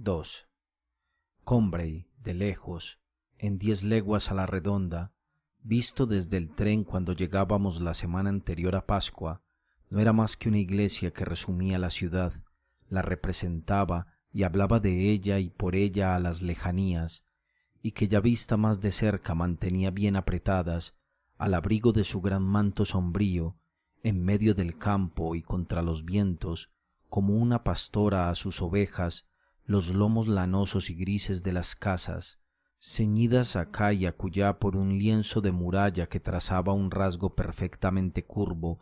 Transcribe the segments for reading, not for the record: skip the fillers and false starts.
2. Combray, de lejos, en 10 leguas a la redonda, visto desde el tren cuando llegábamos la semana anterior a Pascua, no era más que una iglesia que resumía la ciudad, la representaba y hablaba de ella y por ella a las lejanías, y que ya vista más de cerca mantenía bien apretadas, al abrigo de su gran manto sombrío, en medio del campo y contra los vientos, como una pastora a sus ovejas, los lomos lanosos y grises de las casas, ceñidas acá y acullá por un lienzo de muralla que trazaba un rasgo perfectamente curvo,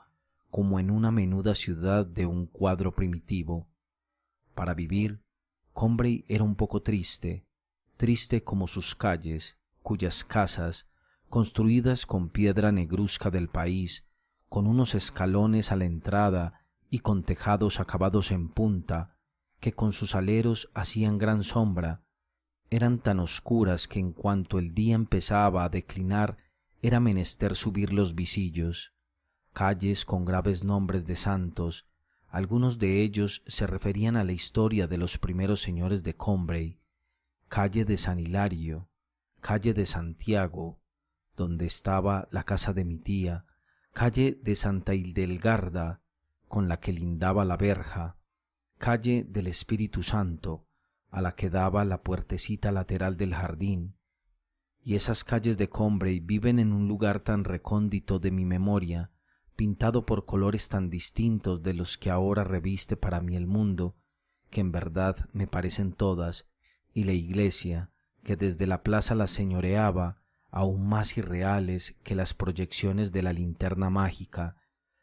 como en una menuda ciudad de un cuadro primitivo. Para vivir, Combray era un poco triste, triste como sus calles, cuyas casas, construidas con piedra negruzca del país, con unos escalones a la entrada y con tejados acabados en punta, que con sus aleros hacían gran sombra, eran tan oscuras que en cuanto el día empezaba a declinar era menester subir los visillos. Calles con graves nombres de santos, algunos de ellos se referían a la historia de los primeros señores de Combray, calle de San Hilario, calle de Santiago, donde estaba la casa de mi tía, calle de Santa Hildegarda, con la que lindaba la verja, calle del Espíritu Santo, a la que daba la puertecita lateral del jardín, y esas calles de Combray viven en un lugar tan recóndito de mi memoria, pintado por colores tan distintos de los que ahora reviste para mí el mundo, que en verdad me parecen todas, y la iglesia, que desde la plaza las señoreaba, aún más irreales que las proyecciones de la linterna mágica,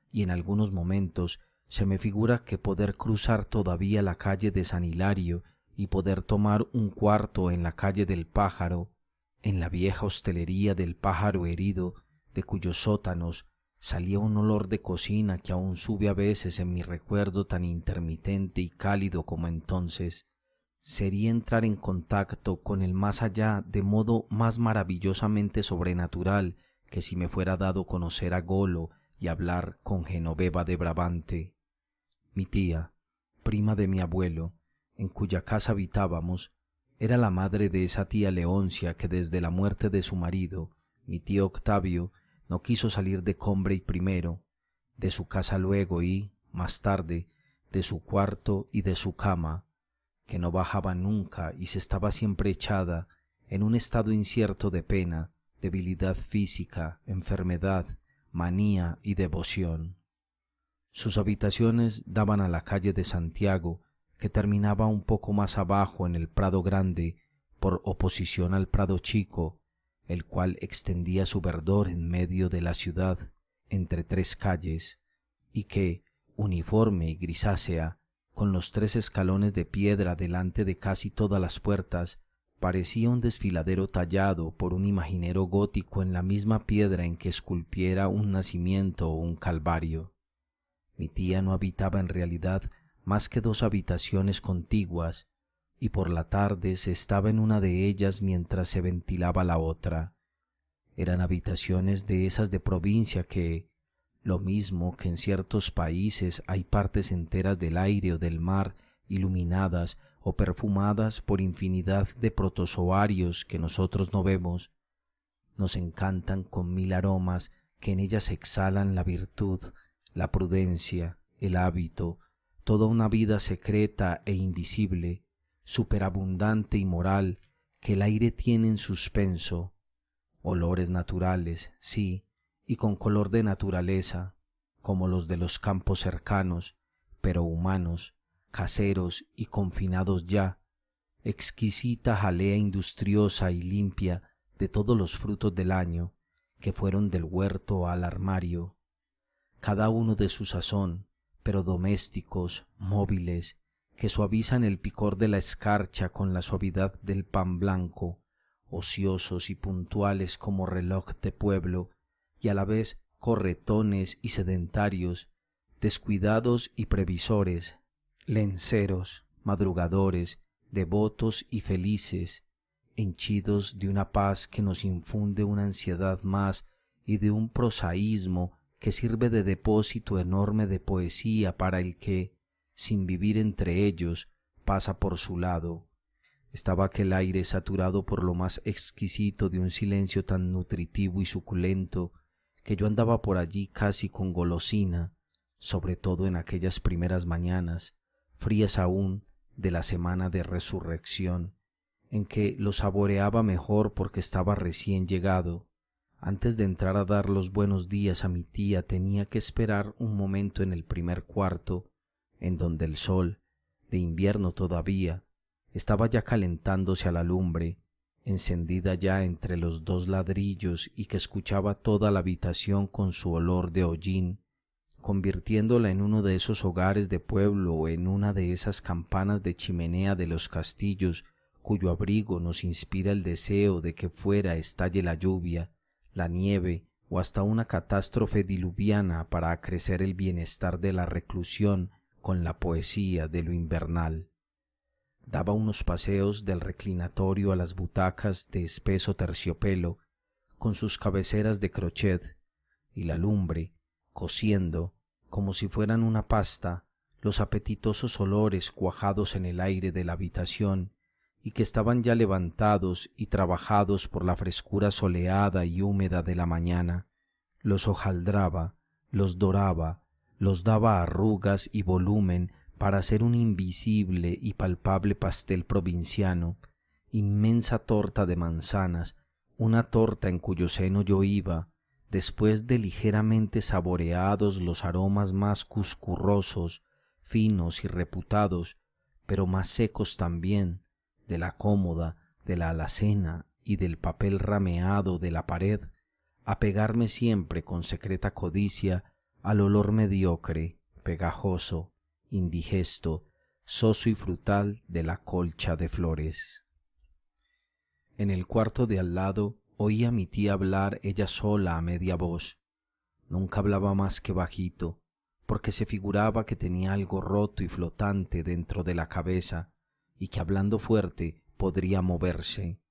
y en algunos momentos se me figura que poder cruzar todavía la calle de San Hilario y poder tomar un cuarto en la calle del Pájaro, en la vieja hostelería del Pájaro herido, de cuyos sótanos salía un olor de cocina que aún sube a veces en mi recuerdo tan intermitente y cálido como entonces, sería entrar en contacto con el más allá de modo más maravillosamente sobrenatural que si me fuera dado conocer a Golo y hablar con Genoveva de Brabante. Mi tía, prima de mi abuelo, en cuya casa habitábamos, era la madre de esa tía Leoncia que desde la muerte de su marido, mi tío Octavio, no quiso salir de Combray primero, de su casa luego y, más tarde, de su cuarto y de su cama, que no bajaba nunca y se estaba siempre echada en un estado incierto de pena, debilidad física, enfermedad, manía y devoción. Sus habitaciones daban a la calle de Santiago, que terminaba un poco más abajo en el Prado Grande, por oposición al Prado Chico, el cual extendía su verdor en medio de la ciudad, entre 3 calles, y que, uniforme y grisácea, con los 3 escalones de piedra delante de casi todas las puertas, parecía un desfiladero tallado por un imaginero gótico en la misma piedra en que esculpiera un nacimiento o un calvario. Mi tía no habitaba en realidad más que 2 habitaciones contiguas, y por la tarde se estaba en una de ellas mientras se ventilaba la otra. Eran habitaciones de esas de provincia que, lo mismo que en ciertos países hay partes enteras del aire o del mar iluminadas o perfumadas por infinidad de protozoarios que nosotros no vemos, nos encantan con 1000 aromas que en ellas exhalan la virtud, la prudencia, el hábito, toda una vida secreta e invisible, superabundante y moral que el aire tiene en suspenso, olores naturales, sí, y con color de naturaleza, como los de los campos cercanos, pero humanos, caseros y confinados ya, exquisita jalea industriosa y limpia de todos los frutos del año, que fueron del huerto al armario, cada uno de su sazón, pero domésticos, móviles, que suavizan el picor de la escarcha con la suavidad del pan blanco, ociosos y puntuales como reloj de pueblo, y a la vez corretones y sedentarios, descuidados y previsores, lenceros, madrugadores, devotos y felices, henchidos de una paz que nos infunde una ansiedad más y de un prosaísmo que sirve de depósito enorme de poesía para el que, sin vivir entre ellos, pasa por su lado, Estaba aquel aire saturado por lo más exquisito de un silencio tan nutritivo y suculento que yo andaba por allí casi con golosina, sobre todo en aquellas primeras mañanas, frías aún, de la semana de resurrección, en que lo saboreaba mejor porque estaba recién llegado. Antes de entrar a dar los buenos días a mi tía tenía que esperar un momento en el primer cuarto, en donde el sol, de invierno todavía, estaba ya calentándose a la lumbre, encendida ya entre los dos ladrillos y que escuchaba toda la habitación con su olor de hollín, convirtiéndola en uno de esos hogares de pueblo o en una de esas campanas de chimenea de los castillos cuyo abrigo nos inspira el deseo de que fuera estalle la lluvia, la nieve o hasta una catástrofe diluviana para acrecer el bienestar de la reclusión con la poesía de lo invernal. Daba unos paseos del reclinatorio a las butacas de espeso terciopelo, con sus cabeceras de crochet, y la lumbre, cociendo, como si fueran una pasta, los apetitosos olores cuajados en el aire de la habitación, y que estaban ya levantados y trabajados por la frescura soleada y húmeda de la mañana, los hojaldraba, los doraba, los daba arrugas y volumen para hacer un invisible y palpable pastel provinciano, inmensa torta de manzanas, una torta en cuyo seno yo iba, después de ligeramente saboreados los aromas más cuscurrosos, finos y reputados, pero más secos también, de la cómoda, de la alacena y del papel rameado de la pared, a pegarme siempre con secreta codicia al olor mediocre, pegajoso, indigesto, soso y frutal de la colcha de flores. En el cuarto de al lado oí a mi tía hablar ella sola a media voz. Nunca hablaba más que bajito, porque se figuraba que tenía algo roto y flotante dentro de la cabeza y que hablando fuerte podría moverse,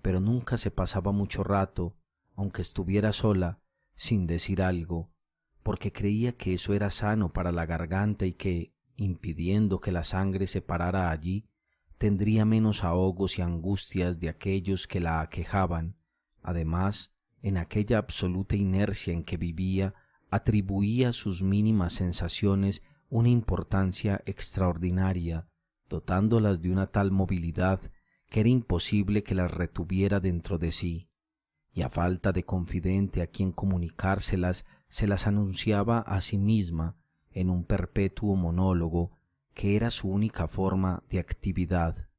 pero nunca se pasaba mucho rato, aunque estuviera sola, sin decir algo, porque creía que eso era sano para la garganta y que, impidiendo que la sangre se parara allí, tendría menos ahogos y angustias de aquellos que la aquejaban. Además, en aquella absoluta inercia en que vivía, atribuía a sus mínimas sensaciones una importancia extraordinaria, dotándolas de una tal movilidad que era imposible que las retuviera dentro de sí, y a falta de confidente a quien comunicárselas, se las anunciaba a sí misma en un perpetuo monólogo que era su única forma de actividad.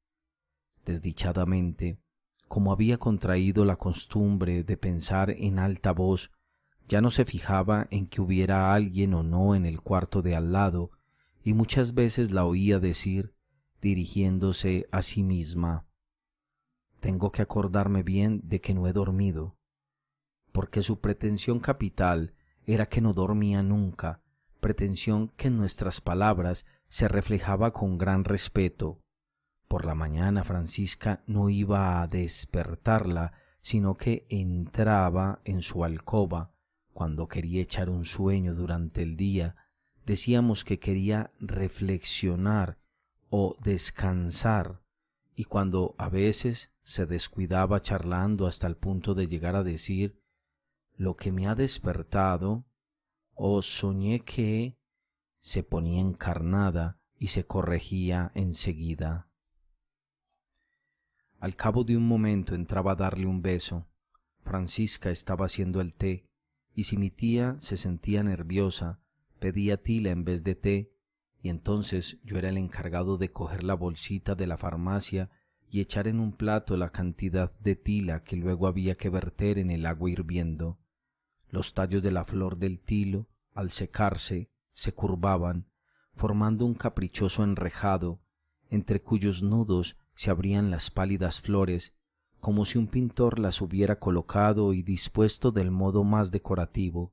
Desdichadamente, como había contraído la costumbre de pensar en alta voz, ya no se fijaba en que hubiera alguien o no en el cuarto de al lado, y muchas veces la oía decir, dirigiéndose a sí misma: «Tengo que acordarme bien de que no he dormido», porque su pretensión capital era que no dormía nunca, pretensión que en nuestras palabras se reflejaba con gran respeto. Por la mañana Francisca no iba a despertarla, sino que entraba en su alcoba. Cuando quería echar un sueño durante el día, decíamos que quería reflexionar o descansar, y cuando a veces se descuidaba charlando hasta el punto de llegar a decir: «Lo que me ha despertado», o «soñé que», se ponía encarnada y se corregía enseguida. Al cabo de un momento entraba a darle un beso. Francisca estaba haciendo el té, y si mi tía se sentía nerviosa, pedía tila en vez de té, y entonces yo era el encargado de coger la bolsita de la farmacia y echar en un plato la cantidad de tila que luego había que verter en el agua hirviendo. Los tallos de la flor del tilo, al secarse, se curvaban, formando un caprichoso enrejado, entre cuyos nudos se abrían las pálidas flores, como si un pintor las hubiera colocado y dispuesto del modo más decorativo.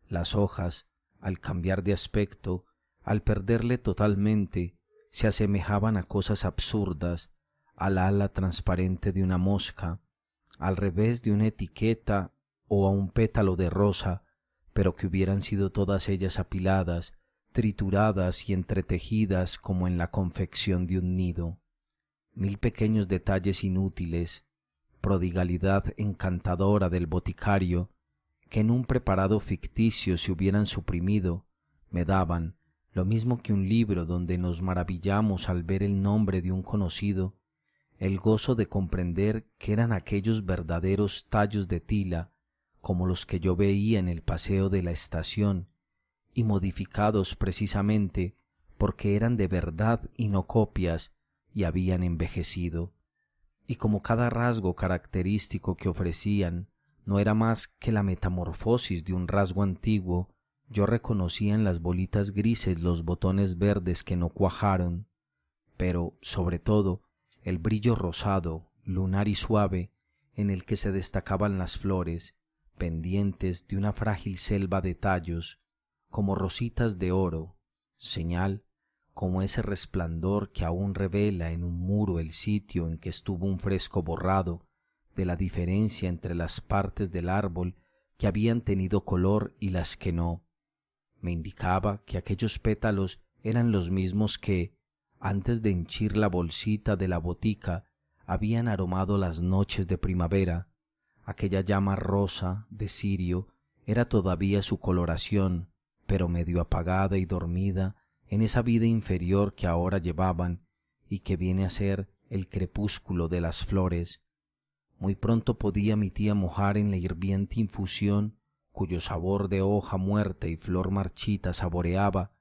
Las hojas, al cambiar de aspecto, al perderle totalmente, se asemejaban a cosas absurdas, al ala transparente de una mosca, al revés de una etiqueta o a un pétalo de rosa, pero que hubieran sido todas ellas apiladas, trituradas y entretejidas como en la confección de un nido. 1000 pequeños detalles inútiles, prodigalidad encantadora del boticario, que en un preparado ficticio se hubieran suprimido, me daban, lo mismo que un libro donde nos maravillamos al ver el nombre de un conocido, el gozo de comprender que eran aquellos verdaderos tallos de tila, como los que yo veía en el paseo de la estación, y modificados precisamente porque eran de verdad y no copias, y habían envejecido. Y como cada rasgo característico que ofrecían no era más que la metamorfosis de un rasgo antiguo, yo reconocía en las bolitas grises los botones verdes que no cuajaron, pero, sobre todo, el brillo rosado, lunar y suave, en el que se destacaban las flores, pendientes de una frágil selva de tallos, como rositas de oro, señal, como ese resplandor que aún revela en un muro el sitio en que estuvo un fresco borrado, de la diferencia entre las partes del árbol que habían tenido color y las que no. Me indicaba que aquellos pétalos eran los mismos que, antes de henchir la bolsita de la botica, habían aromado las noches de primavera. Aquella llama rosa de cirio era todavía su coloración, pero medio apagada y dormida en esa vida inferior que ahora llevaban y que viene a ser el crepúsculo de las flores. Muy pronto podía mi tía mojar en la hirviente infusión, cuyo sabor de hoja muerta y flor marchita saboreaba,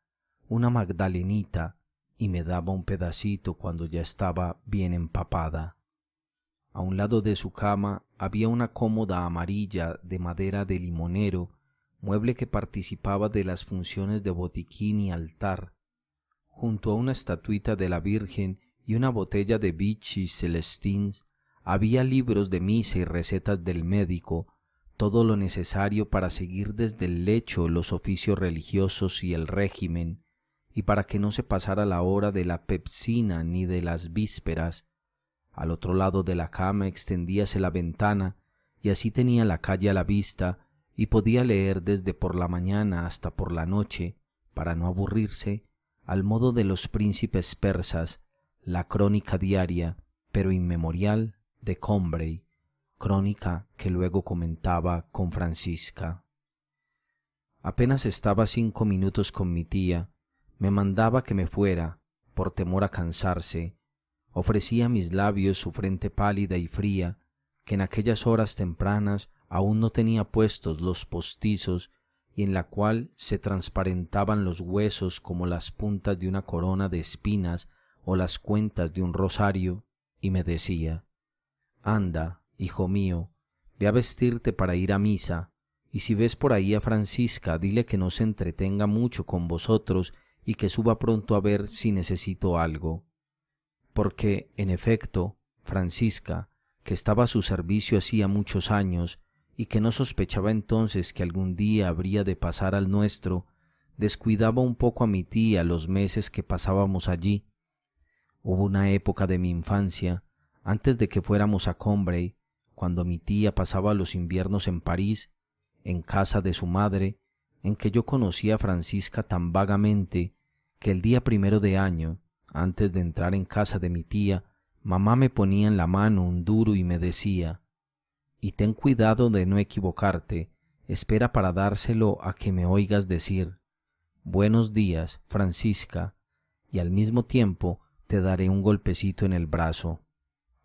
una magdalenita, y me daba un pedacito cuando ya estaba bien empapada. A un lado de su cama había una cómoda amarilla de madera de limonero, mueble que participaba de las funciones de botiquín y altar. Junto a una estatuita de la Virgen y una botella de Vichy Celestins había libros de misa y recetas del médico, todo lo necesario para seguir desde el lecho los oficios religiosos y el régimen, y para que no se pasara la hora de la pepsina ni de las vísperas. Al otro lado de la cama extendíase la ventana, y así tenía la calle a la vista, y podía leer desde por la mañana hasta por la noche, para no aburrirse, al modo de los príncipes persas, la crónica diaria, pero inmemorial, de Combray, crónica que luego comentaba con Francisca. Apenas estaba 5 minutos con mi tía, me mandaba que me fuera, por temor a cansarse. Ofrecía a mis labios su frente pálida y fría, que en aquellas horas tempranas aún no tenía puestos los postizos y en la cual se transparentaban los huesos como las puntas de una corona de espinas o las cuentas de un rosario, y me decía: «Anda, hijo mío, ve a vestirte para ir a misa, y si ves por ahí a Francisca, dile que no se entretenga mucho con vosotros y que suba pronto a ver si necesito algo». Porque, en efecto, Francisca, que estaba a su servicio hacía muchos años y que no sospechaba entonces que algún día habría de pasar al nuestro, descuidaba un poco a mi tía los meses que pasábamos allí. Hubo una época de mi infancia, antes de que fuéramos a Combray, cuando mi tía pasaba los inviernos en París, en casa de su madre, en que yo conocí a Francisca tan vagamente que el día 1 de año, antes de entrar en casa de mi tía, mamá me ponía en la mano un duro y me decía: «Y ten cuidado de no equivocarte, espera para dárselo a que me oigas decir: buenos días, Francisca, y al mismo tiempo te daré un golpecito en el brazo».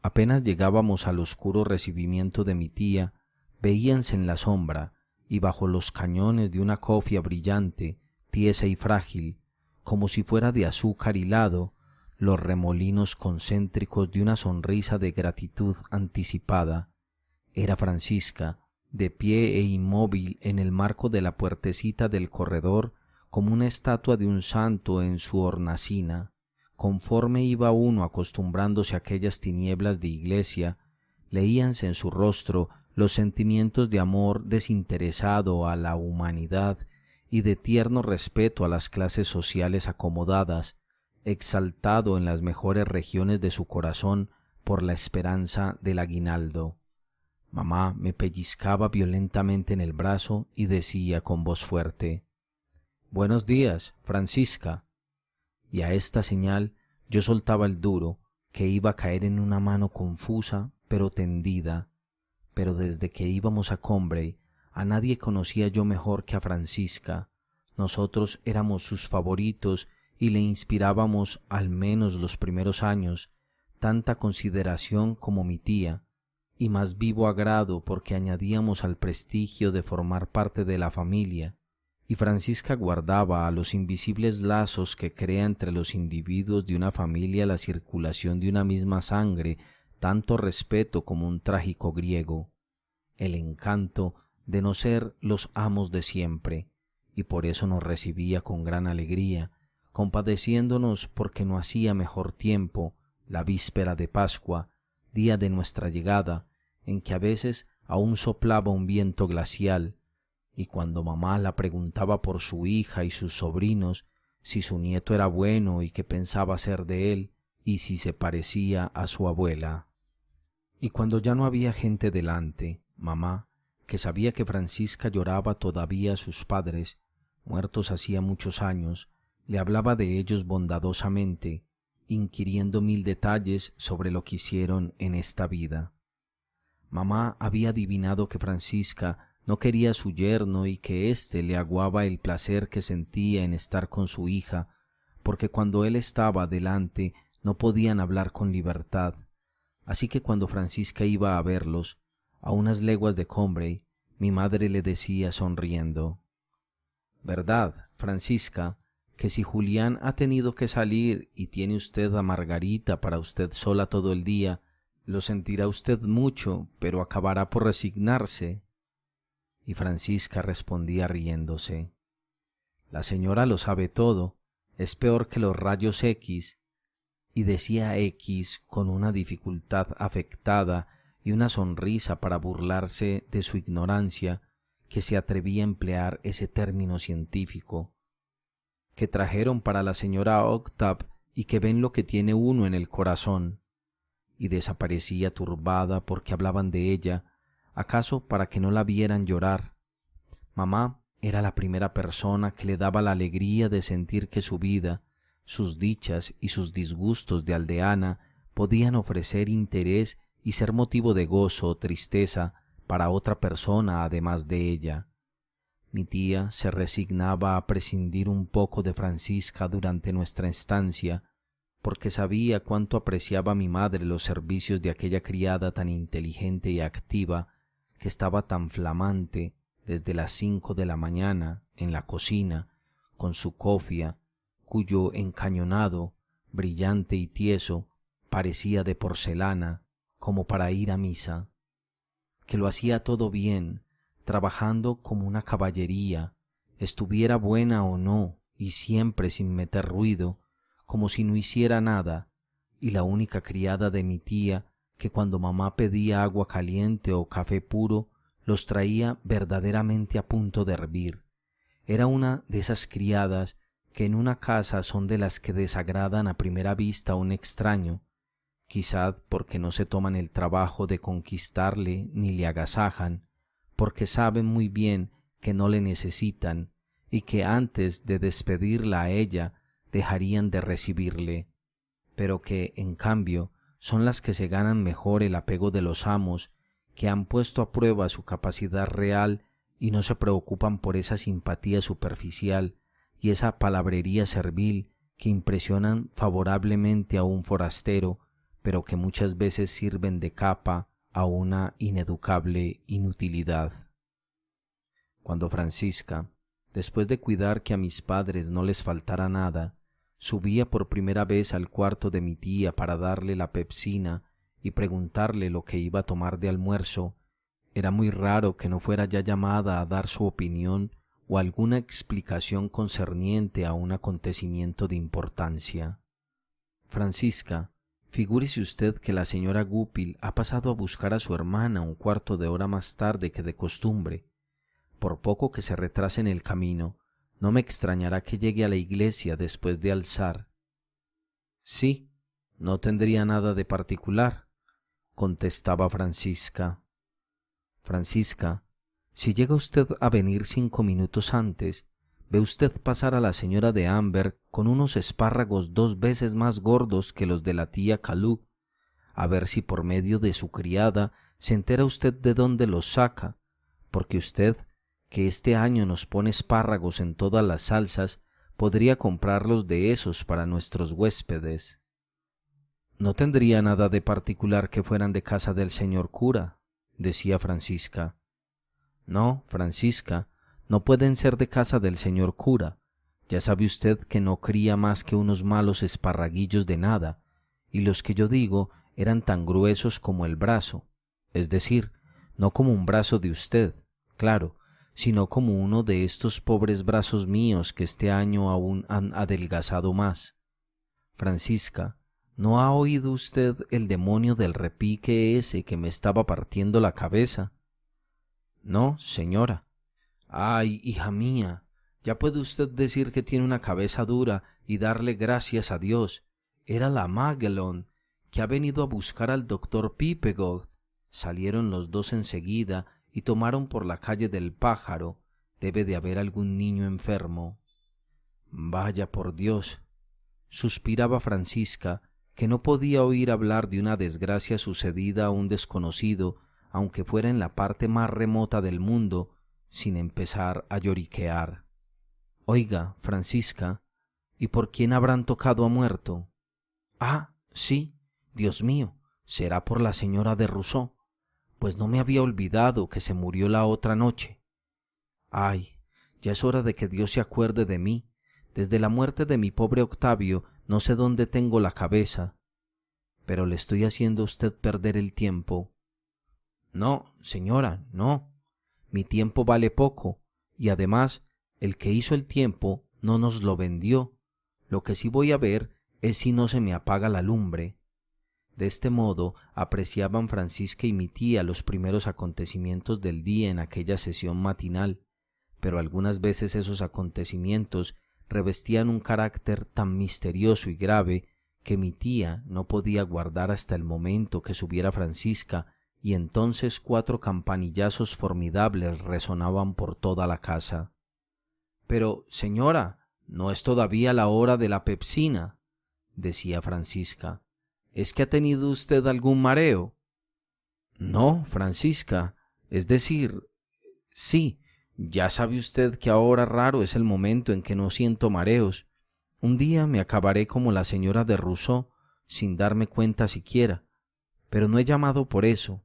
Apenas llegábamos al oscuro recibimiento de mi tía, veíanse en la sombra y bajo los cañones de una cofia brillante, tiesa y frágil, como si fuera de azúcar hilado, los remolinos concéntricos de una sonrisa de gratitud anticipada. Era Francisca, de pie e inmóvil en el marco de la puertecita del corredor, como una estatua de un santo en su hornacina. Conforme iba uno acostumbrándose a aquellas tinieblas de iglesia, leíanse en su rostro los sentimientos de amor desinteresado a la humanidad y de tierno respeto a las clases sociales acomodadas, exaltado en las mejores regiones de su corazón por la esperanza del aguinaldo. Mamá me pellizcaba violentamente en el brazo y decía con voz fuerte: «Buenos días, Francisca». Y a esta señal yo soltaba el duro, que iba a caer en una mano confusa pero tendida. Pero desde que íbamos a Combray, a nadie conocía yo mejor que a Francisca. Nosotros éramos sus favoritos y le inspirábamos, al menos los primeros años, tanta consideración como mi tía, y más vivo agrado porque añadíamos al prestigio de formar parte de la familia, y Francisca guardaba a los invisibles lazos que crea entre los individuos de una familia la circulación de una misma sangre, tanto respeto como un trágico griego, el encanto de no ser los amos de siempre, y por eso nos recibía con gran alegría, compadeciéndonos porque no hacía mejor tiempo, la víspera de Pascua, día de nuestra llegada, en que a veces aún soplaba un viento glacial, y cuando mamá la preguntaba por su hija y sus sobrinos, si su nieto era bueno y qué pensaba hacer de él, y si se parecía a su abuela. Y cuando ya no había gente delante, mamá, que sabía que Francisca lloraba todavía a sus padres, muertos hacía muchos años, le hablaba de ellos bondadosamente, inquiriendo 1000 detalles sobre lo que hicieron en esta vida. Mamá había adivinado que Francisca no quería a su yerno y que éste le aguaba el placer que sentía en estar con su hija, porque cuando él estaba delante no podían hablar con libertad. Así que cuando Francisca iba a verlos, a unas leguas de Combray, mi madre le decía sonriendo: «¿Verdad, Francisca, que si Julián ha tenido que salir y tiene usted a Margarita para usted sola todo el día, lo sentirá usted mucho, pero acabará por resignarse?» Y Francisca respondía riéndose: «La señora lo sabe todo, es peor que los rayos X», y decía X con una dificultad afectada y una sonrisa para burlarse de su ignorancia, que se atrevía a emplear ese término científico, «que trajeron para la señora Octave y que ven lo que tiene uno en el corazón», y desaparecía turbada porque hablaban de ella, acaso para que no la vieran llorar. Mamá era la primera persona que le daba la alegría de sentir que su vida, sus dichas y sus disgustos de aldeana podían ofrecer interés y ser motivo de gozo o tristeza para otra persona además de ella. Mi tía se resignaba a prescindir un poco de Francisca durante nuestra estancia, porque sabía cuánto apreciaba mi madre los servicios de aquella criada tan inteligente y activa, que estaba tan flamante desde las 5 de la mañana en la cocina, con su cofia, cuyo encañonado, brillante y tieso, parecía de porcelana, como para ir a misa, que lo hacía todo bien, trabajando como una caballería, estuviera buena o no, y siempre sin meter ruido, como si no hiciera nada, y la única criada de mi tía que cuando mamá pedía agua caliente o café puro, los traía verdaderamente a punto de hervir. Era una de esas criadas que en una casa son de las que desagradan a primera vista a un extraño, quizá porque no se toman el trabajo de conquistarle ni le agasajan, porque saben muy bien que no le necesitan y que antes de despedirla a ella dejarían de recibirle, pero que, en cambio, son las que se ganan mejor el apego de los amos, que han puesto a prueba su capacidad real y no se preocupan por esa simpatía superficial y esa palabrería servil que impresionan favorablemente a un forastero, pero que muchas veces sirven de capa a una ineducable inutilidad. Cuando Francisca, después de cuidar que a mis padres no les faltara nada, subía por primera vez al cuarto de mi tía para darle la pepsina y preguntarle lo que iba a tomar de almuerzo, era muy raro que no fuera ya llamada a dar su opinión o alguna explicación concerniente a un acontecimiento de importancia. «Francisca, figúrese usted que la señora Goupil ha pasado a buscar a su hermana un cuarto de hora más tarde que de costumbre. Por poco que se retrase en el camino, no me extrañará que llegue a la iglesia después de alzar». «Sí, no tendría nada de particular», contestaba Francisca. «Francisca, si llega usted a venir 5 minutos antes, ve usted pasar a la señora de Amber con unos espárragos 2 veces más gordos que los de la tía Calú, a ver si por medio de su criada se entera usted de dónde los saca, porque usted, que este año nos pone espárragos en todas las salsas, podría comprarlos de esos para nuestros huéspedes. No tendría nada de particular que fueran de casa del señor cura, decía Francisca. No, Francisca, no pueden ser de casa del señor cura. Ya sabe usted que no cría más que unos malos esparraguillos de nada, y los que yo digo eran tan gruesos como el brazo, es decir, no como un brazo de usted, claro, sino como uno de estos pobres brazos míos que este año aún han adelgazado más. Francisca, ¿no ha oído usted el demonio del repique ese que me estaba partiendo la cabeza? No, señora. Ay, hija mía, ya puede usted decir que tiene una cabeza dura y darle gracias a Dios. Era la Maguelone, que ha venido a buscar al doctor Pipegold. Salieron los dos enseguida y tomaron por la calle del Pájaro. Debe de haber algún niño enfermo. Vaya por Dios, suspiraba Francisca, que no podía oír hablar de una desgracia sucedida a un desconocido, aunque fuera en la parte más remota del mundo, sin empezar a lloriquear. Oiga, Francisca, ¿y por quién habrán tocado a muerto? Ah, sí, Dios mío, será por la señora de Rousseau, pues no me había olvidado que se murió la otra noche. Ay, ya es hora de que Dios se acuerde de mí. Desde la muerte de mi pobre Octavio no sé dónde tengo la cabeza. Pero le estoy haciendo a usted perder el tiempo. No, señora, no. Mi tiempo vale poco, y además el que hizo el tiempo no nos lo vendió. Lo que sí voy a ver es si no se me apaga la lumbre. De este modo apreciaban Francisca y mi tía los primeros acontecimientos del día en aquella sesión matinal, pero algunas veces esos acontecimientos revestían un carácter tan misterioso y grave que mi tía no podía guardar hasta el momento que subiera Francisca, y entonces 4 campanillazos formidables resonaban por toda la casa. Pero, señora, no es todavía la hora de la pepsina, decía Francisca. ¿Es que ha tenido usted algún mareo? No, Francisca, es decir, sí, ya sabe usted que ahora raro es el momento en que no siento mareos. Un día me acabaré como la señora de Rousseau, sin darme cuenta siquiera, pero no he llamado por eso.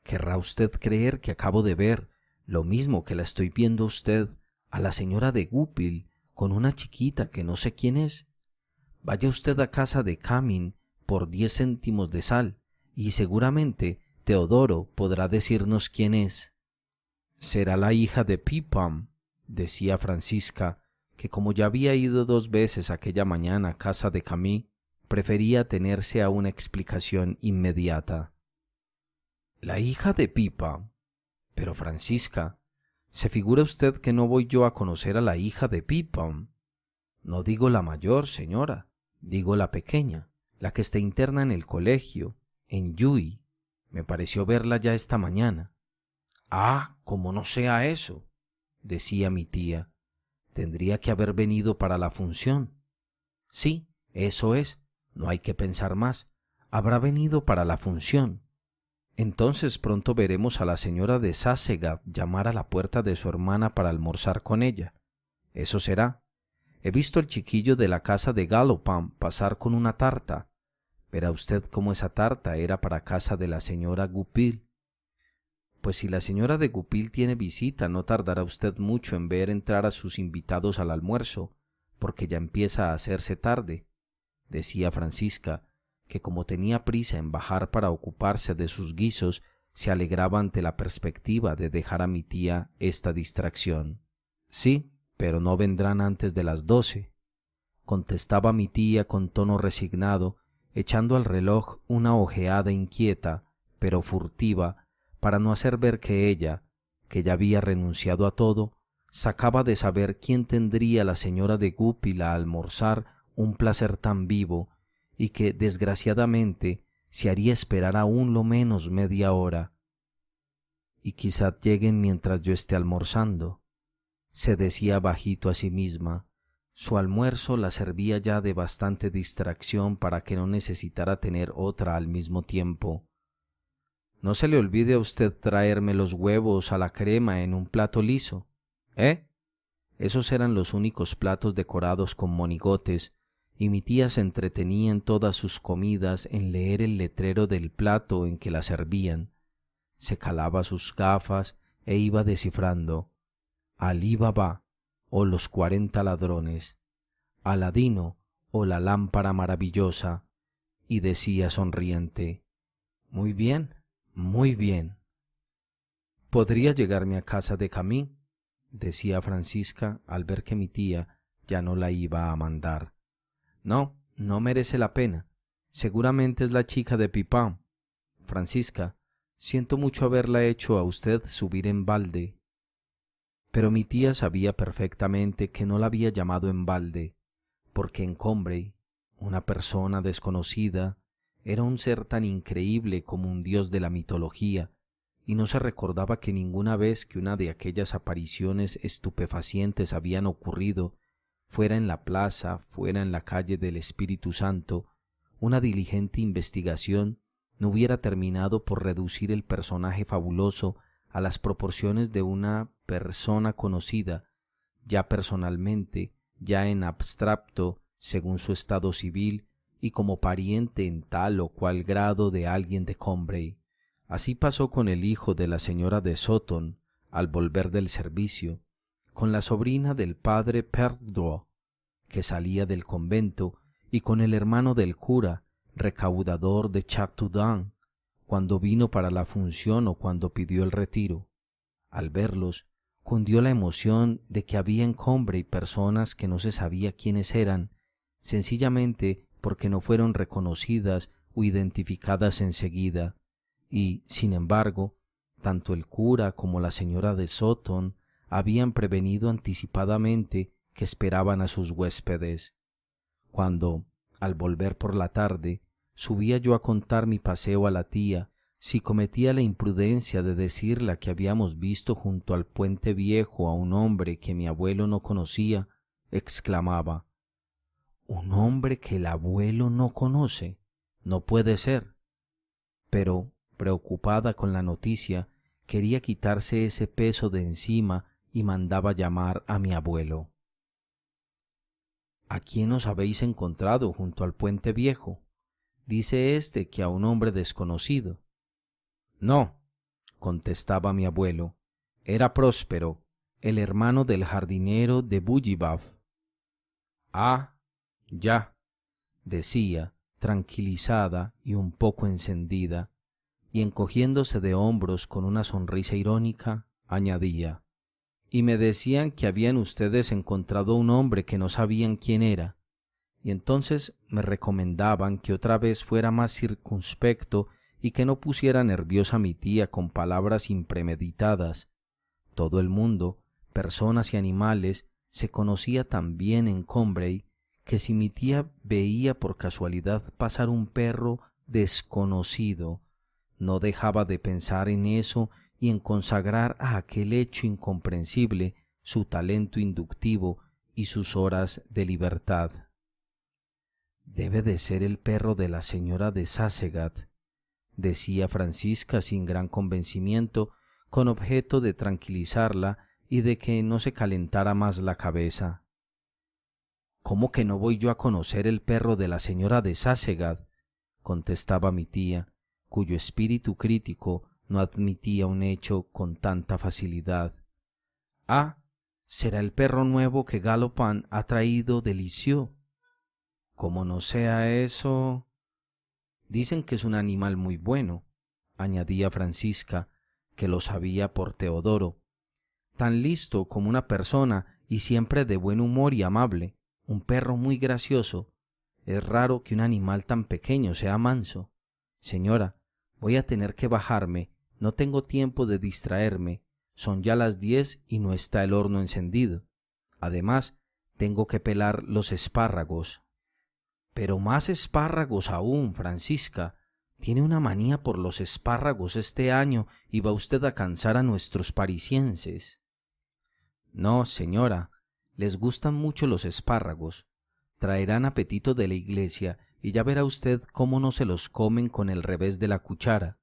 ¿Querrá usted creer que acabo de ver, lo mismo que la estoy viendo a usted, a la señora de Goupil con una chiquita que no sé quién es? Vaya usted a casa de Camin por 10 céntimos de sal, y seguramente Teodoro podrá decirnos quién es. Será la hija de Pipam, decía Francisca, que como ya había ido 2 veces aquella mañana a casa de Camille, prefería atenerse a una explicación inmediata. La hija de Pipam. Pero Francisca, ¿se figura usted que no voy yo a conocer a la hija de Pipam? No digo la mayor, señora, digo la pequeña, la que está interna en el colegio, en Yuy. Me pareció verla ya esta mañana. Ah, como no sea eso, decía mi tía, tendría que haber venido para la función. Sí, eso es, no hay que pensar más, habrá venido para la función. Entonces pronto veremos a la señora de Sácega llamar a la puerta de su hermana para almorzar con ella. Eso será. He visto al chiquillo de la casa de Galopin pasar con una tarta. Verá usted cómo esa tarta era para casa de la señora Goupil. Pues si la señora de Goupil tiene visita, no tardará usted mucho en ver entrar a sus invitados al almuerzo, porque ya empieza a hacerse tarde, decía Francisca, que como tenía prisa en bajar para ocuparse de sus guisos, se alegraba ante la perspectiva de dejar a mi tía esta distracción. Sí, pero no vendrán antes de las 12, contestaba mi tía con tono resignado, echando al reloj una ojeada inquieta, pero furtiva, para no hacer ver que ella, que ya había renunciado a todo, sacaba de saber quién tendría la señora de Goupil a almorzar un placer tan vivo, y que, desgraciadamente, se haría esperar aún lo menos media hora. Y quizá lleguen mientras yo esté almorzando. se decía bajito a sí misma. Su almuerzo la servía ya de bastante distracción para que no necesitara tener otra al mismo tiempo. No se le olvide a usted traerme los huevos a la crema en un plato liso, ¿eh? Esos eran los únicos platos decorados con monigotes, y mi tía se entretenía en todas sus comidas en leer el letrero del plato en que la servían. Se calaba sus gafas e iba descifrando Alí Baba o los 40 ladrones, Aladino o la lámpara maravillosa, y decía sonriente: muy bien, muy bien. ¿Podría llegarme a casa de Camille?, decía Francisca al ver que mi tía ya no la iba a mandar. No, no merece la pena. Seguramente es la chica de Pipin. Francisca, siento mucho haberla hecho a usted subir en balde. Pero mi tía sabía perfectamente que no la había llamado en balde, porque en Combray, una persona desconocida era un ser tan increíble como un dios de la mitología, y no se recordaba que ninguna vez que una de aquellas apariciones estupefacientes habían ocurrido, fuera en la plaza, fuera en la calle del Espíritu Santo, una diligente investigación no hubiera terminado por reducir el personaje fabuloso a las proporciones de una persona conocida, ya personalmente, ya en abstracto, según su estado civil, y como pariente en tal o cual grado de alguien de Combray. Así pasó con el hijo de la señora de Sutton, al volver del servicio, con la sobrina del padre Perdreau, que salía del convento, y con el hermano del cura, recaudador de Chateaudun, cuando vino para la función o cuando pidió el retiro. Al verlos, cundió la emoción de que había en Combray personas que no se sabía quiénes eran, sencillamente porque no fueron reconocidas o identificadas enseguida, y, sin embargo, tanto el cura como la señora de Sutton habían prevenido anticipadamente que esperaban a sus huéspedes. Cuando, al volver por la tarde, subía yo a contar mi paseo a la tía, si cometía la imprudencia de decirle que habíamos visto junto al puente viejo a un hombre que mi abuelo no conocía, exclamaba: «¿Un hombre que el abuelo no conoce? No puede ser». Pero, preocupada con la noticia, quería quitarse ese peso de encima y mandaba llamar a mi abuelo. «¿A quién os habéis encontrado junto al puente viejo?», dice éste que a un hombre desconocido. «No», contestaba mi abuelo, «era Próspero, el hermano del jardinero de Bougival». «Ah, ya», decía, tranquilizada y un poco encendida, y encogiéndose de hombros con una sonrisa irónica, añadía: «Y me decían que habían ustedes encontrado un hombre que no sabían quién era, y entonces me recomendaban que otra vez fuera más circunspecto y que no pusiera nerviosa a mi tía con palabras impremeditadas. Todo el mundo, personas y animales, se conocía tan bien en Combray que si mi tía veía por casualidad pasar un perro desconocido, no dejaba de pensar en eso y en consagrar a aquel hecho incomprensible su talento inductivo y sus horas de libertad. «Debe de ser el perro de la señora de Sacegat», decía Francisca sin gran convencimiento, con objeto de tranquilizarla y de que no se calentara más la cabeza. «¿Cómo que no voy yo a conocer el perro de la señora de Sacegat?», contestaba mi tía, cuyo espíritu crítico no admitía un hecho con tanta facilidad. «Ah, será el perro nuevo que Galopin ha traído de Lisieux. Como no sea eso...». «Dicen que es un animal muy bueno», añadía Francisca, que lo sabía por Teodoro, «tan listo como una persona y siempre de buen humor y amable, un perro muy gracioso. Es raro que un animal tan pequeño sea manso. Señora, voy a tener que bajarme, no tengo tiempo de distraerme, son ya las 10 y no está el horno encendido. Además, tengo que pelar los espárragos». «Pero más espárragos aún, Francisca. Tiene una manía por los espárragos este año y va usted a cansar a nuestros parisienses». No, señora, les gustan mucho los espárragos. Traerán apetito de la iglesia y ya verá usted cómo no se los comen con el revés de la cuchara.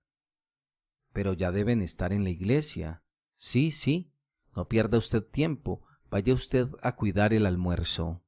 Pero ya deben estar en la iglesia. Sí, sí, no pierda usted tiempo, vaya usted a cuidar el almuerzo.